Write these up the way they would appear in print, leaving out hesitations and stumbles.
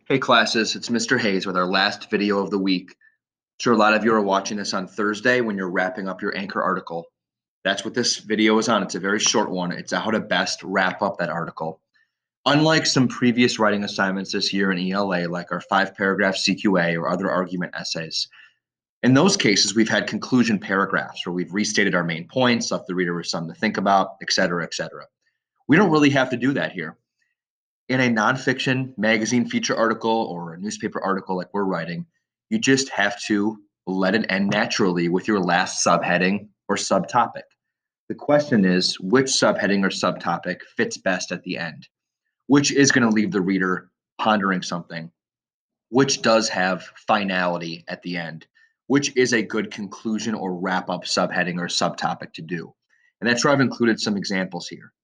Hey classes, it's Mr. Hayes with our last video of the week. Sure, a lot of you are watching this on Thursday when you're wrapping up your anchor article. That's what this video is on. It's a very short one. It's how to best wrap up that article. Unlike some previous writing assignments this year in ELA, like our 5-paragraph CQA or other argument essays, in those cases, we've had conclusion paragraphs where we've restated our main points, left the reader with something to think about, et cetera, et cetera. We don't really have to do that here. In a nonfiction magazine feature article or a newspaper article like we're writing, you just have to let it end naturally with your last subheading or subtopic. The question is, which subheading or subtopic fits best at the end? Which is going to leave the reader pondering something? Which does have finality at the end? Which is a good conclusion or wrap up subheading or subtopic to do? And that's where I've included some examples here.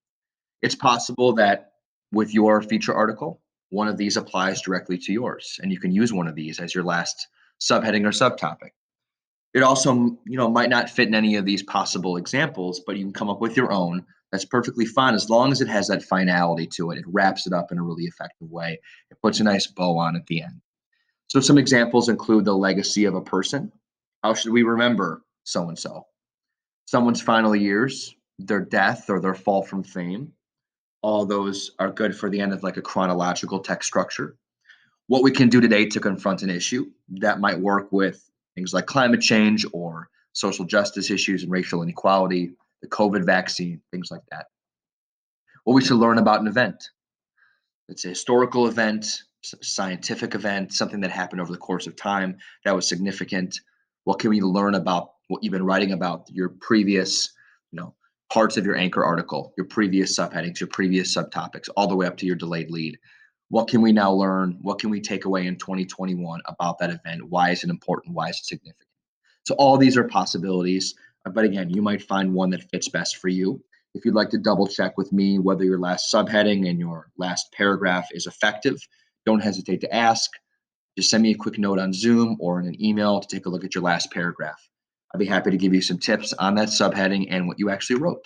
It's possible that with your feature article, one of these applies directly to yours, and you can use one of these as your last subheading or subtopic. It also, might not fit in any of these possible examples, but you can come up with your own. That's perfectly fine as long as it has that finality to it. It wraps it up in a really effective way. It puts a nice bow on at the end. So some examples include the legacy of a person. How should we remember so and so? Someone's final years, their death or their fall from fame. All those are good for the end of like a chronological text structure. What we can do today to confront an issue that might work with things like climate change or social justice issues and racial inequality, the COVID vaccine, things like that. What we should learn about an event. It's a historical event, scientific event, something that happened over the course of time that was significant. What can we learn about what you've been writing about, your previous, parts of your anchor article, your previous subheadings, your previous subtopics, all the way up to your delayed lead? What can we now learn? What can we take away in 2021 about that event? Why is it important? Why is it significant? So all these are possibilities, but again, you might find one that fits best for you. If you'd like to double check with me whether your last subheading and your last paragraph is effective, don't hesitate to ask. Just send me a quick note on Zoom or in an email to take a look at your last paragraph. I'd be happy to give you some tips on that subheading and what you actually wrote.